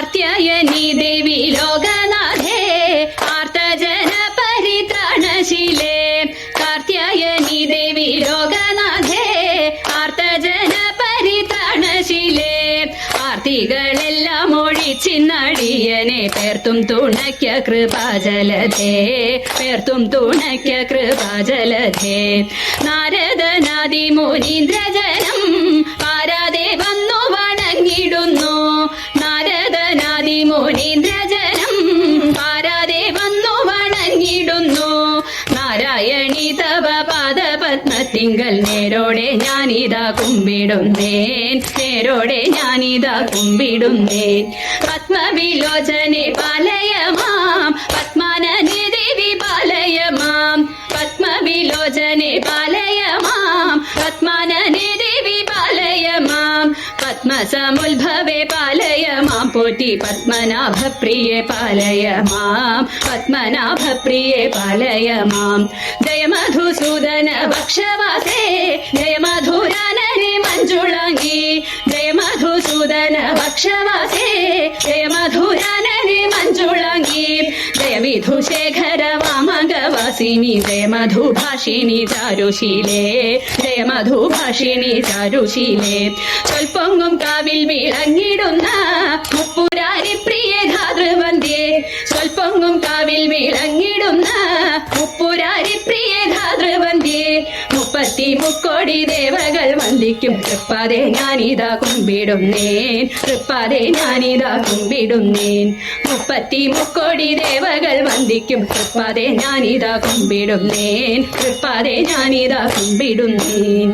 കാർത്യായനി ദേവി ലോകനാഥേ ആർത്തജന പരിത്രാണശീലേ കാർത്യായനി ദേവി ലോകനാഥേ ആർത്തജന പരിത്രാണശീലേ ആർത്തികളെല്ലാം ഒഴിച്ചിന്നടിയനെ പേർത്തും തുണയ്ക്ക കൃപാജലധേ പേർത്തും തുണയ്ക്ക കൃപാജലധേ നാരദനാദി മുനീന്ദ്രജനം പാരാതെ വന്നു വണങ്ങിടുന്നു നാരദനാദി മുനീന്ദ്രജനം പാരാതെ വന്നു വണങ്ങിടുന്നു നാരായണി തവ പാദപത്മത്തിങ്കൽ നേരോടെ ഞാനിതാ കുമ്പിടുന്നേൻ നേരോടെ ഞാനിതാ കുമ്പിടുന്നേൻ പത്മവിലോചനെ പാലയ മാം പത്മാനനെ ദേവി പാലയ മാം പത്മവിലോചനെ പാലയ മാം പത്മാനനെ ദേവി പാലയ മാം പത്മസമുദ്ഭവേ പാലയ മാം പോറ്റി പത്മനാഭപ്രിയേ പാലയ മാം പത്മനാഭപ്രിയേ പാലയ മാം ജയ മധുസൂദന ഭക്ഷവാസേ ജയ മധുരാനനെ മഞ്ജുളാംഗി ജയ മധുസൂദന ഭക്ഷവാസേ ജയ മധുരാനനെ മഞ്ജുളാംഗി ജയ വിധുശേഖര വാമകവാസിനി ജയ മധുഭാഷിണി ചാരുശീലേ ജയ മധുഭാഷിണി ചാരുശീലേ സ്വൽപ്പൊങ്ങും കാവിൽ വിളങ്ങിടുന്ന മുപ്പുരാരി പ്രിയ ധാതൃവന്ധ്യേ സ്വൽപ്പൊങ്ങും കാവിൽ വിളങ്ങിടുന്ന മുപ്പുരാരി പ്രിയ ധാതൃവന്ധ്യേ മുക്കോടി ദേവകൾ വന്ദിക്കും തൃപ്പാതെ ഞാനിതാ കുമ്പിടുന്നേൻ തൃപ്പാതെ ഞാനിതാ കുമ്പിടുന്നേൻ മുക്കോടി ദേവകൾ വന്ദിക്കും തൃപ്പാതെ ഞാനിതാ കുമ്പിടുന്നേൻ തൃപ്പാതെ ഞാനിതാ കുമ്പിടുന്നേൻ